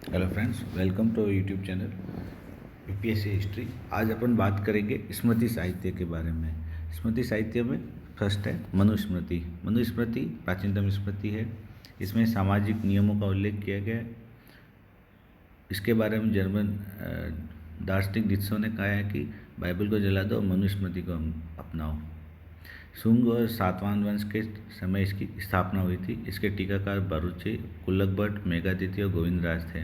Hello friends, welcome to YouTube channel UPSC history. आज अपन बात करेंगे स्मृति साहित्य के बारे में। स्मृति साहित्य में फर्स्ट है मनुस्मृति। मनुस्मृति प्राचीनतम स्मृति है। इसमें सामाजिक नियमों का उल्लेख किया गया है। इसके बारे में जर्मन दार्शनिक नित्सो ने कहा है कि बाइबल को जला दो और मनुस्मृति को अपनाओ। शुंग और सातवाहन वंश के समय इसकी स्थापना हुई थी। इसके टीकाकार बारूची, कुल्लकभट्ट, मेघातिथि और गोविंदराज थे।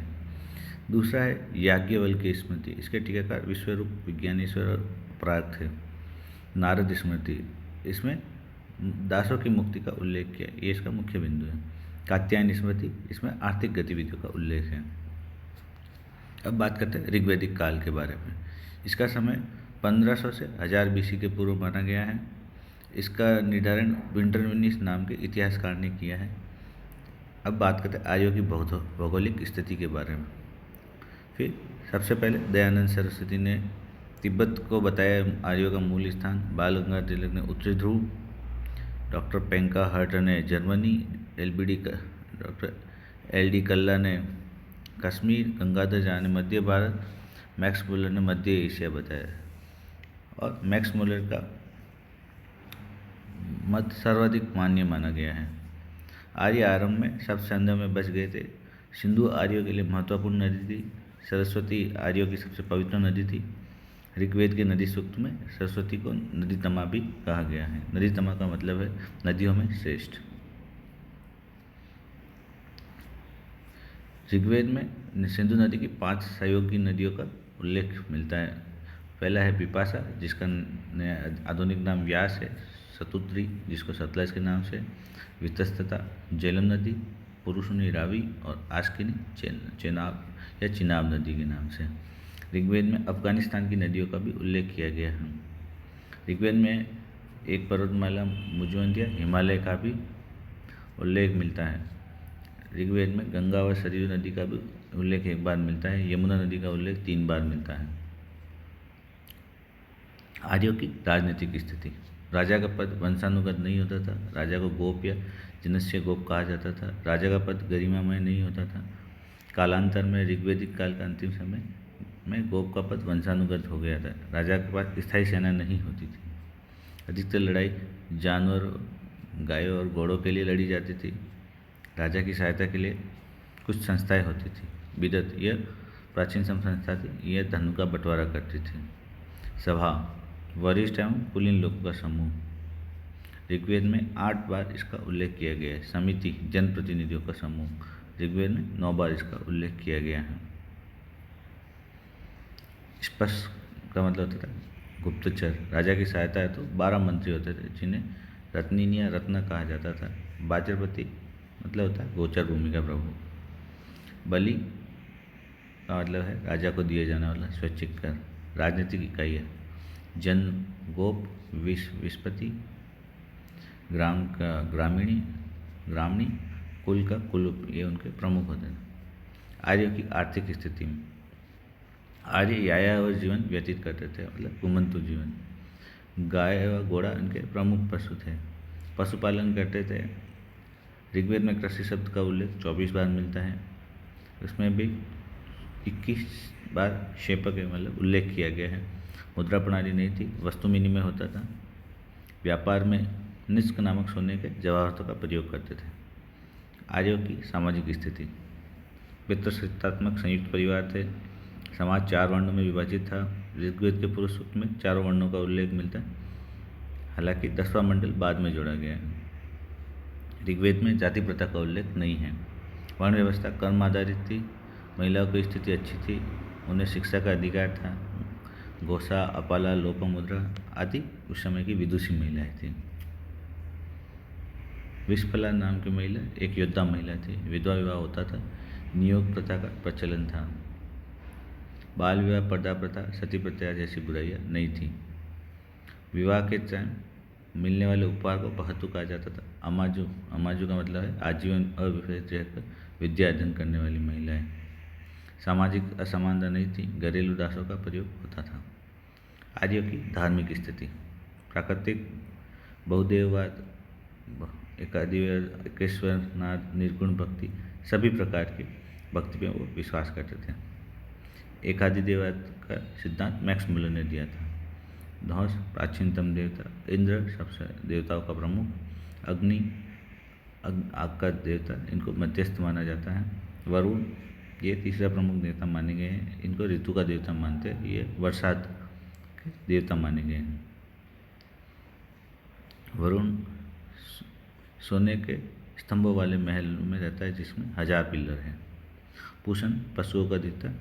दूसरा है याज्ञवल्क्य स्मृति। इसके टीकाकार विश्वरूप, विज्ञानेश्वर और पराग थे। नारद स्मृति, इसमें दासों की मुक्ति का उल्लेख किया, ये इसका मुख्य बिंदु है। कात्यायन स्मृति, इसमें आर्थिक गतिविधियों का उल्लेख है। अब बात करते हैं ऋग्वैदिक काल के बारे में। इसका समय 1500 से 1000 बीसी के पूर्व माना गया है। इसका निर्धारण विंटरविनिस नाम के इतिहासकार ने किया है। अब बात करते हैं आर्यों की भौगोलिक स्थिति के बारे में। फिर सबसे पहले दयानंद सरस्वती ने तिब्बत को बताया आर्यों का मूल स्थान। बाल गंगाधर तिलक ने उत्तरी ध्रुव, डॉक्टर पेंका हर्ट ने जर्मनी, डॉक्टर एल.डी. कल्ला ने कश्मीर, गंगाधर झा ने मध्य भारत, मैक्स मुलर ने मध्य एशिया बताया। और मैक्स मुलर का मत सर्वाधिक मान्य माना गया है। आर्य आरंभ में सब संदेह में बच गए थे। सिंधु आर्यों के लिए महत्वपूर्ण नदी थी। सरस्वती आर्यों की सबसे पवित्र नदी थी। ऋग्वेद के नदी सूक्त में सरस्वती को नदी तमा भी कहा गया है। नदी तमा का मतलब है नदियों में श्रेष्ठ। ऋग्वेद में सिंधु नदी की 5 सहयोगी नदियों का उल्लेख मिलता है। पहला है बिपाशा, जिसका आधुनिक नाम व्यास है। सतुत्री, जिसको सतलज के नाम से। वितस्तता, झेलम नदी, पुरुषनी रावी और आस्किनी चेनाब या चिनाब नदी के नाम से। ऋग्वेद में अफगानिस्तान की नदियों का भी उल्लेख किया गया है। ऋग्वेद में एक पर्वतमाला मुजवंतिया हिमालय का भी उल्लेख मिलता है। ऋग्वेद में गंगा व सरयू नदी का भी उल्लेख एक बार मिलता है। यमुना नदी का उल्लेख 3 बार मिलता है। आर्यों की राजनीतिक स्थिति। राजा का पद वंशानुगत नहीं होता था। राजा को गोप या जिनस्य गोप कहा जाता था। राजा का पद गरिमामय नहीं होता था। कालांतर में ऋग्वैदिक काल का अंतिम समय में गोप का पद वंशानुगत हो गया था। राजा के पास स्थायी सेना नहीं होती थी। अधिकतर लड़ाई जानवरों, गायों और घोड़ों के लिए लड़ी जाती थी। राजा की सहायता के लिए कुछ संस्थाएं होती थी। विदत, यह प्राचीन संस्था थी। यह धन का बंटवारा करती थी। सभा, वरिष्ठ एवं कुलीन लोगों का समूह। ऋग्वेद में 8 बार इसका उल्लेख किया गया है। समिति, जनप्रतिनिधियों का समूह। ऋग्वेद में 9 बार इसका उल्लेख किया गया है। स्पष्ट का मतलब होता था गुप्तचर। राजा की सहायता है तो 12 मंत्री होते थे, जिन्हें रत्निन या रत्न कहा जाता था। वाचस्पति मतलब होता है गोचर भूमि का प्रभु। बलि का मतलब है राजा को दिए जाने वाला स्वैच्छिक कर। राजनीतिक इकाई है जन, गोप, विस्पति, ग्राम का ग्रामीणी, ग्रामणी, कुल का कुल, ये उनके प्रमुख होते हैं। आर्यों की आर्थिक स्थिति में आर्य यायावर जीवन व्यतीत करते थे, मतलब घुमंतु जीवन। गाय व घोड़ा इनके प्रमुख पशु थे। पशुपालन करते थे। ऋग्वेद में कृषि शब्द का उल्लेख 24 बार मिलता है। उसमें भी 21 बार शेपक मतलब उल्लेख किया गया है। मुद्रा प्रणाली नहीं थी, वस्तु विनिमय होता था। व्यापार में निष्क नामक सोने के जवाहरातों का प्रयोग करते थे। आर्यों की सामाजिक स्थिति। पितृसत्तात्मक संयुक्त परिवार थे। समाज 4 वर्णों में विभाजित था। ऋग्वेद के पुरुष सूक्त में 4 वर्णों का उल्लेख मिलता है। हालांकि 10वां मंडल बाद में जोड़ा गया है। ऋग्वेद में जाति प्रथा का उल्लेख नहीं है। वर्ण व्यवस्था कर्म आधारित थी। महिलाओं की स्थिति अच्छी थी, उन्हें शिक्षा का अधिकार था। घोषा, अपाला, लोपमुद्रा आदि उस समय की विदुषी महिलाएं थीं। विस्फला नाम की महिला एक योद्धा महिला थी। विधवा विवाह होता था। नियोग प्रथा का प्रचलन था। बाल विवाह, पर्दा प्रथा, सती प्रथा जैसी बुराइयां नहीं थी। विवाह के टाइम मिलने वाले उपहार को बहतु कहा जाता था। अमाजू, अमाजू का मतलब है आजीवन अविवाहित रहकर विद्या अध्ययन करने वाली महिलाएं। सामाजिक असमानता नहीं थी। घरेलू दासों का प्रयोग होता था। आर्यों की धार्मिक स्थिति। प्राकृतिक बहुदेववाद, एकाधिवाद, एकेश्वरनाथ, निर्गुण भक्ति, सभी प्रकार के भक्ति में वो विश्वास करते थे। एकाधिदेववाद का सिद्धांत मैक्स मुलर ने दिया था। ध्वंस प्राचीनतम देवता, इंद्र सबसे देवताओं का प्रमुख, अग्नि आग का देवता, इनको मध्यस्थ माना जाता है। वरुण ये तीसरा प्रमुख देवता माने गए हैं, इनको ऋतु का देवता मानते हैं, ये बरसात के देवता माने गए हैं। वरुण सोने के स्तंभों वाले महल में रहता है जिसमें 1000 पिलर हैं। पूषण पशुओं का देवता।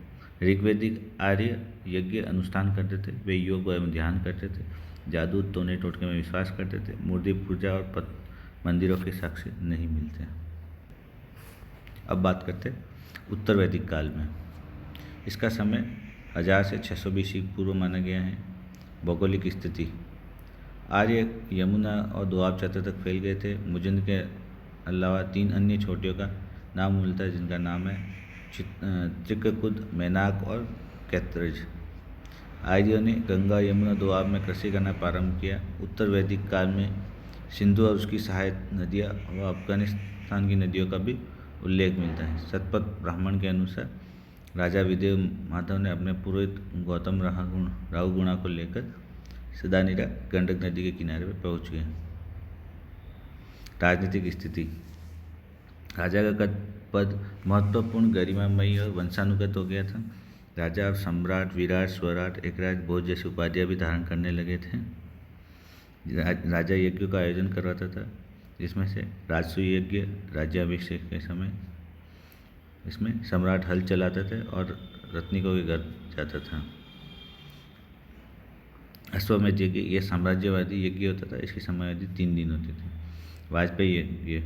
ऋग्वेदिक आर्य यज्ञ अनुष्ठान करते थे, वे योग एवं ध्यान करते थे, जादू टोने टोटके में विश्वास करते थे, मूर्ति पूजा और मंदिरों के साक्ष्य नहीं मिलते। अब बात करते हैं उत्तर वैदिक काल में। इसका समय 1000 से 600 BC पूर्व माना गया है। भौगोलिक स्थिति, आर्य यमुना और दोआब चतर तक फैल गए थे। मुजंद के अलावा 3 अन्य छोटियों का नाम मिलता है जिनका नाम है चित्रकूट, मैनाक और कैत्रज। आर्यों ने गंगा, यमुना, दोआब में कृषि करना प्रारंभ किया। उत्तर वैदिक काल में सिंधु और उसकी सहायक नदियाँ व अफगानिस्तान की नदियों का भी उल्लेख मिलता है। शतपथ ब्राह्मण के अनुसार राजा विदेव माधव ने अपने पुरोहित गौतम राहुगुणा को लेकर सदानीरा गंडक नदी के किनारे पर पहुँच गए। राजनीतिक स्थिति, राजा का पद महत्वपूर्ण, गरिमामयी और वंशानुगत हो गया था। राजा अब सम्राट, विराट, स्वराट, एकराज, भोज जैसी उपाधियाँ भी धारण करने लगे थे। राजा यज्ञों का आयोजन करवाता था, जिसमें से राजसूय यज्ञ, राज्याभिषेक के समय इसमें सम्राट हल चलाते थे और रत्निकों के घर जाता था। अश्वमेध यज्ञ यह साम्राज्यवादी यज्ञ होता था, इसकी समयावधि 3 दिन होती थी। वाजपेयी यज्ञ,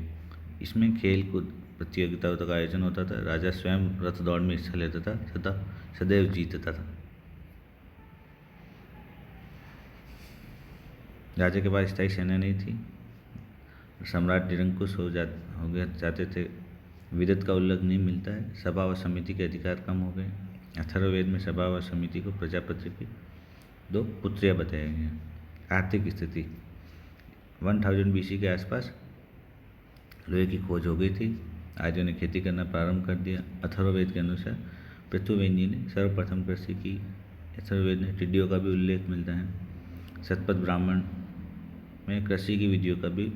इसमें खेल कूद प्रतियोगिताओं का आयोजन होता था। राजा स्वयं रथ दौड़ में हिस्सा लेता था तथा सदैव जीतता था। राजा के पास स्थायी सेना नहीं थी। सम्राट निरंकुश हो जाते थे। विदत का उल्लेख नहीं मिलता है। सभा व समिति के अधिकार कम हो गए। अथर्ववेद में सभा व समिति को प्रजापति की 2 पुत्रियाँ बताया गया। आर्थिक स्थिति, 1000 BC के आसपास लोहे की खोज हो गई थी। आर्यों ने खेती करना प्रारंभ कर दिया। अथर्ववेद के अनुसार पृथुवेंदी ने सर्वप्रथम कृषि की। अथर्ववेद में टिड्डियों का भी उल्लेख मिलता है। शतपथ ब्राह्मण में कृषि की विधियों का भी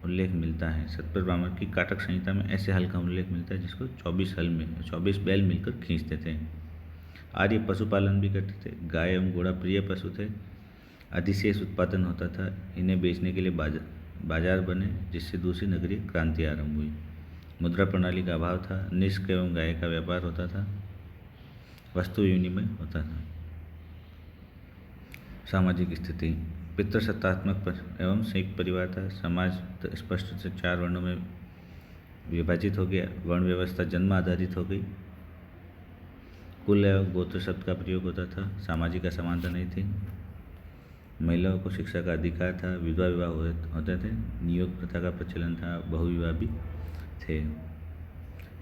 उल्लेख मिलता है। शतपथ ब्राह्मण की काटक संहिता में ऐसे हल का उल्लेख मिलता है जिसको 24 बैल मिलकर खींचते थे। आर्य पशुपालन भी करते थे। गाय एवं घोड़ा प्रिय पशु थे। अधिशेष उत्पादन होता था। इन्हें बेचने के लिए बाजार बने, जिससे दूसरी नगरीय क्रांति आरंभ हुई। मुद्रा प्रणाली का अभाव था। निष्क एवं गाय का व्यापार होता था। वस्तु विनिमय होता था। सामाजिक स्थिति, पितृसत्तात्मक एवं संयुक्त परिवार था। समाज स्पष्ट से 4 वर्णों में विभाजित हो गया। वर्ण व्यवस्था जन्म आधारित हो गई। कुल एवं गोत्र शब्द का प्रयोग होता था। सामाजिक असमानता नहीं थी। महिलाओं को शिक्षा का अधिकार था। विधवा विवाह होते थे। नियोग प्रथा का प्रचलन था। बहुविवाह भी थे।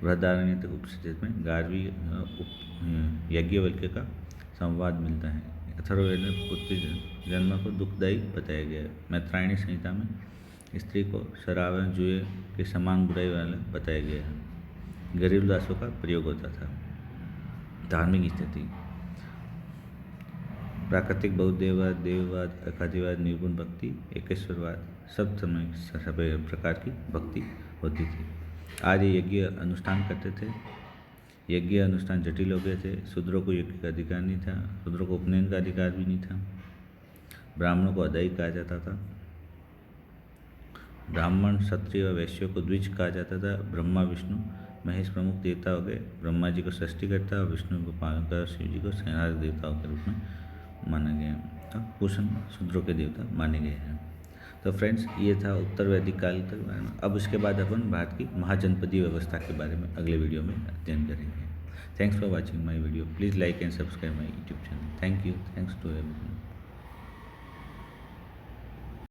बृहदारण्यक उपनिषद में 11वीं याज्ञवल्क्य का संवाद मिलता है। अथर्ववेद में पुत्री जन्म को दुखदायी बताया गया है। मैत्रायणी संहिता में स्त्री को शराब एवं जुए के समान बुराई वाला बताया गया है। गरीब दासों का प्रयोग होता था। धार्मिक स्थिति, प्राकृतिक बहुदेववाद, देववाद, अखादिवाद, निर्गुण भक्ति, एकेश्वरवाद, सब समय प्रकार की भक्ति होती थी। आर्य यज्ञ अनुष्ठान करते थे। यज्ञ अनुष्ठान जटिल हो गए थे। शूद्रों को यज्ञ का अधिकार नहीं था। शूद्रों को उपनयन का अधिकार भी नहीं था। ब्राह्मणों को अदाई कहा जाता था। ब्राह्मण, क्षत्रिय व वैश्यों को द्विज कहा जाता था। ब्रह्मा, विष्णु, महेश प्रमुख देवता हो गए। ब्रह्मा जी को सृष्टिकर्ता और विष्णु को पालनकर और शिव जी को संहारक देवताओं के रूप में माना गया। और पूषण शूद्रों के देवता माने गए हैं। तो फ्रेंड्स, ये था उत्तर वैदिक काल के बारे में। अब उसके बाद अपन भारत की महाजनपदीय व्यवस्था के बारे में अगले वीडियो में अध्ययन करेंगे। Thanks for watching my video. Please like and subscribe my YouTube channel. Thank you. Thanks to everyone.